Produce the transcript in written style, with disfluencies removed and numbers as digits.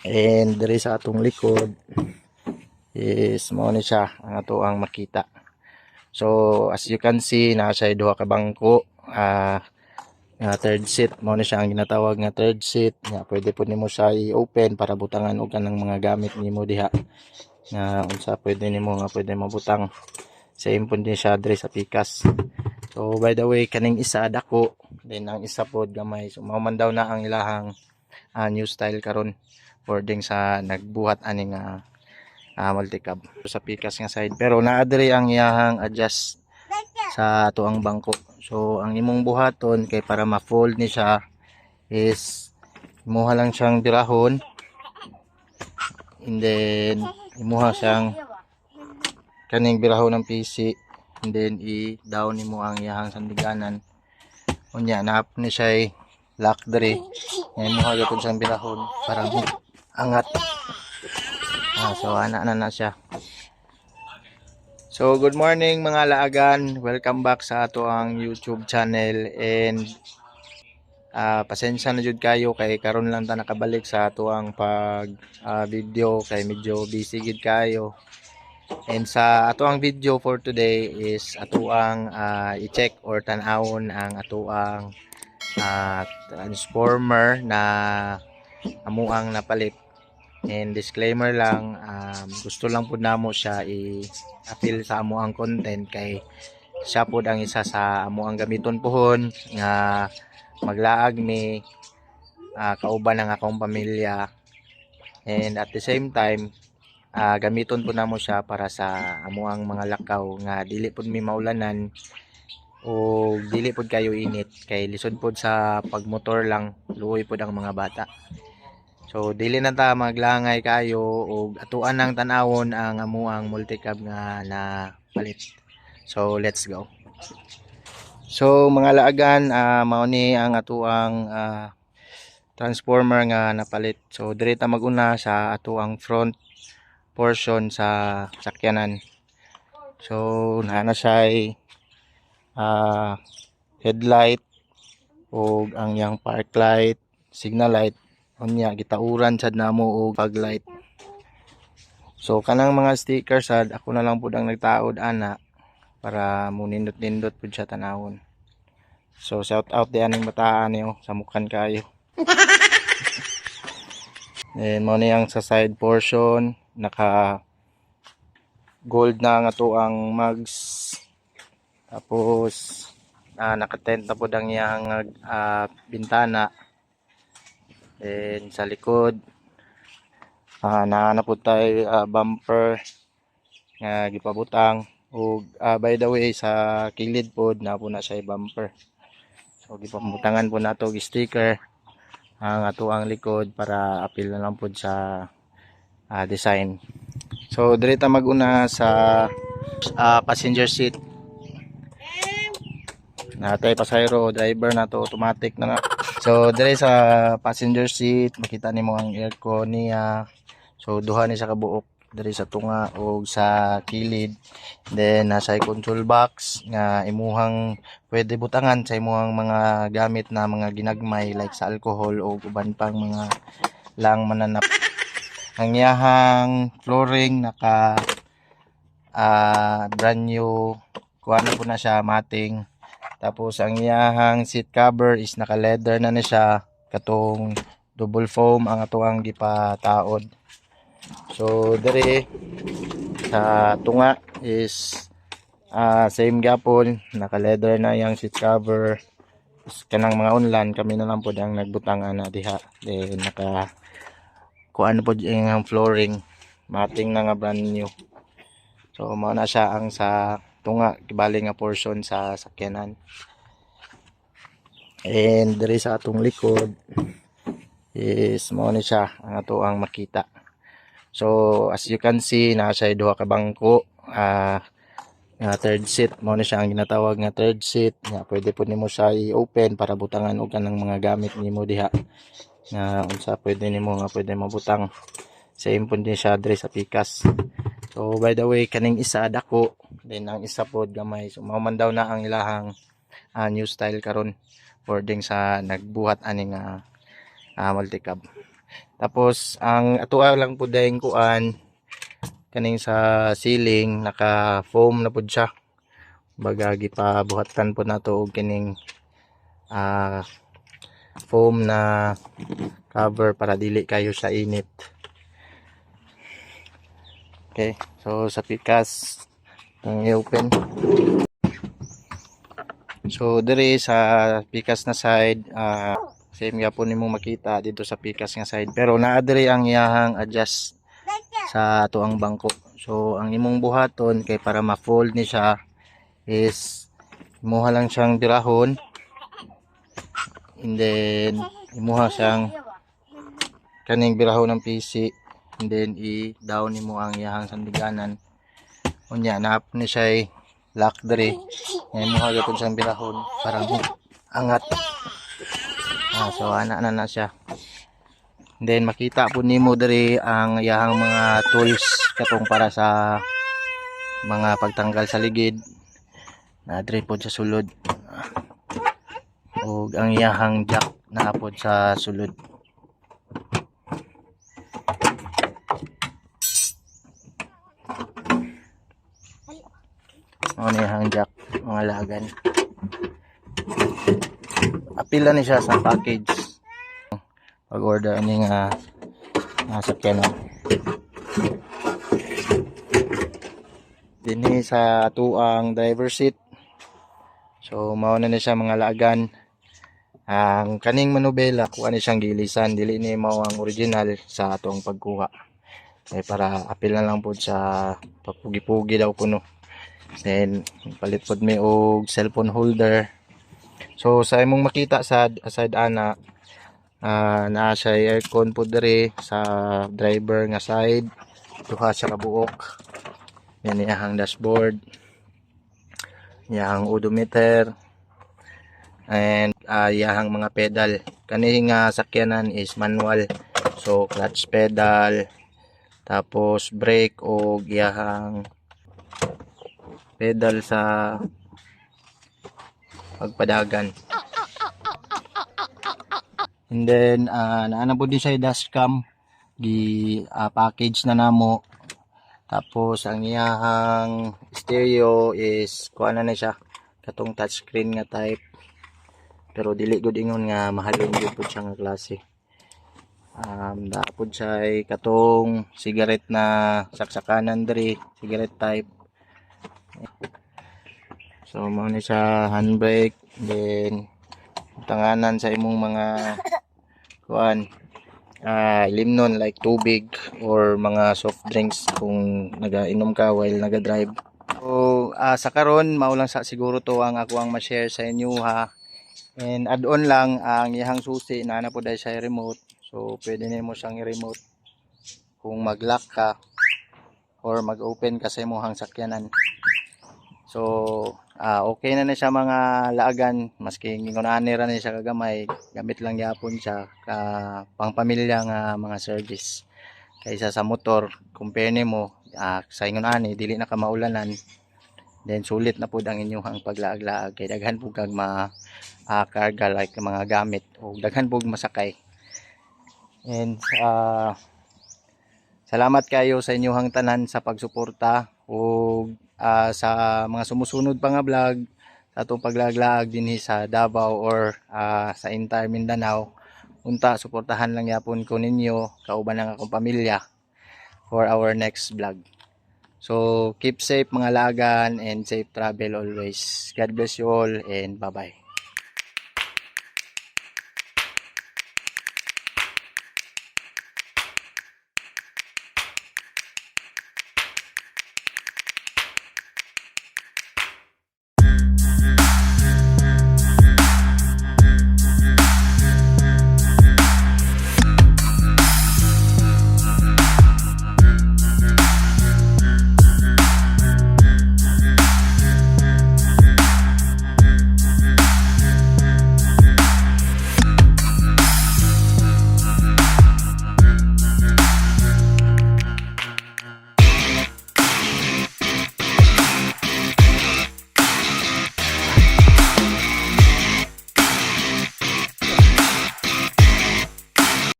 And diri sa atong likod is mao ni siya ang ato ang makita. So as you can see, nasa duha ka bangko, nga third seat. Mao ni siya ang ginatawag nga third seat. Nga pwede po nimo siya i-open para butangan og kanang mga gamit nimo diha. Nga unsa pwede nimo nga pwede mabutang. Same po din siya diri sa pikas. So by the way, kaning isa dako, then ang isa pod gamay. So mao man daw na ang ilahang new style karon boarding sa nagbuhat ani nga multicab sa pikas nga side. Pero naa diri ang iyahang adjust sa ato ang bangko. So ang imong buhaton kay para ma-fold ni siya is imuha lang siyang birahon, and then imuha siyang kaning birahon ng PC, and then i-down nimo ang iyahang sandiganan. Unya naap ni siya lock diri. Imuha gyud siyang birahon para angat. So ana na siya. So good morning mga laagan, welcome back sa ato ang YouTube channel, and pasensya na jud kayo kay karon lang ta nakabalik sa ato ang pag video kay medyo busy gid kayo. And sa ato ang video for today is ato ang i-check or tan-awon ang ato ang transformer na amuang napalit. And disclaimer lang, gusto lang po namo siya i-appeal sa amo ang content kay siya po ang isa sa amo ang gamiton pohon nga maglaag ni kauban ng akong pamilya, and at the same time gamiton po namo siya para sa amo ang mga lakaw nga dili pud mi maulanan o dili pud kayo init kay lisod pud sa pagmotor lang, luoy pud ang mga bata. So dili na ta maglangay kayo og atuan nang tan-awon ang amuang multicab nga na palit. So let's go. So mga laagan, mao ni ang atuang transformer nga napalit. So diri ta maguna sa atuang front portion sa sakyanan. So naa siya headlight og ang yang park light, signal light. Unya gitauran sad namo og fog light. So kanang mga sticker sad ako na lang pud ang nagtaod ana para mo nindot-nindot pud siya tanawon. So shout out di aning bataan niyo sa mukhan kayo. Then mo ni ang sa side portion naka gold na nga to ang mags. Tapos naka-tent na pud ang iyang bintana. And sa likod na po tayo bumper nga gipabutang, ug by the way sa kilid pod na po na siya bumper. So gipabutangan po nato og sticker ang ato ang likod para apil na lang pod sa design. So diri ta maguna sa passenger seat. Natay pasahero, driver na to, automatic na. So dire sa passenger seat makita nimo ang aircon niya. So duha ni sa kabuok dire sa tunga o sa kilid. Then nasa control box nga imuhang pwede butangan sa imuhang mga gamit na mga ginagmay like sa alcohol o uban pang mga lang mananap. Ang iyahang flooring naka brand new, kuha na po na siya, mating. Tapos ang iyahang seat cover is naka leather na siya, katong double foam ang atuang gipataod. So dere sa tunga is same gapon, naka leather na yang seat cover. Kanang mga unlan kami na lang po ang nagbutang ana diha. Then naka kuan po yung flooring, mating na nga brand new. So mao na siya ang sa tunga kibali nga portion sa sakyanan. And diri sa atong likod is mao ni siya ang ato ang makita. So as you can see, nasa duha ka bangko, nga third seat. Mao ni siya ang ginatawag nga third seat. Nga pwede po nimo siya i-open para butangan og kanang mga gamit nimo diha. Nga unsa pwede nimo nga pwede mabutang. Same po din siya diri sa pikas. So by the way, kaning isa dako, then ang isa pod gamay. So mao man daw na ang ilahang new style karon boarding sa nagbuhat ani nga multicab. Tapos ang atuwa lang po dahil kuan kaning sa ceiling naka foam na pud siya. Baga gipabuhatan po nato og kining foam na cover para dili kayo sa init. Okay, so sa pikas ang i-open. So diri sa pikas na side, same nga po nimo makita dito sa pikas nga side, pero naa diri ang iyahang adjust sa tuang bangko. So ang imong buhaton kay para ma-fold ni siya is imuha lang siyang dirahon, and then imuha siyang kaning birahon ng PC, and then i-down nimo ang iyahang sandiganan. Unya na ni siya lock diri. Ngayon mo hagapon siyang birahon para angat. So ana na siya. And then makita po nimo diri ang iyahang mga tools katong para sa mga pagtanggal sa ligid. Na diri po sa sulod. Ug ang iyahang jack na po sa sulod. Ano yung jack, mga lagan. Apila ni siya sa package. Pag-order ani nga sakyan. Dinhi sa tuang driver seat. So mao na siya mga lagan. Ang kaning manubela kuha ni siyang gilisan, dili ni mao ang original sa atong pagkuha. Kay para apil na lang po sa papugi-pugi daw kuno. Then palit pod mi og cellphone holder. So sa imong makita sa side ana, naa siya aircon pod diri sa driver nga side, duha siya ka buok. Yan iyang dashboard, iyang odometer, and iyang mga pedal. Kani nga sakyanan is manual, so clutch pedal, tapos brake o iyang pedal sa pagpadagan. And then naana po din siya dashcam, package na namo. Tapos ang iyang stereo is kuha na siya katong touchscreen nga type, pero dili gud ingon nga mahalin gud po siya nga klase. Dapat siya ay katong cigarette na saksakanan diri, cigarette type. So mao ni siya handbrake, then tanganan sa imong mga kuan limnon like tubig or mga soft drinks kung nagainom ka while naga-drive. So sa karon mao lang sa siguro to ang ako ang ma-share sa inyo ha. And add-on lang ang iyang susi na po dahil sa remote. So pwede nimo siyang i-remote kung mag-lock ka or mag-open ka sa imong sakyanan. So okay na siya mga laagan, maski ngunani ra ni siya kagamay, gamit lang yapon siya pang pamilya nga mga service. Kaysa sa motor, compare nimo sa ngunani dili na ka maulanan, then sulit na pud ang inyong paglaag-laag kay daghan pud kag karga like mga gamit o daghan pud masakay. And salamat kayo sa inyong tanan sa pagsuporta o sa mga sumusunod pa nga vlog sa atong paglaag-laag dinhi sa Davao or sa entire Mindanao. Unta suportahan lang yapon ko ninyo kauban ng akong pamilya for our next vlog. So keep safe mga lagan and safe travel always. God bless you all and bye bye.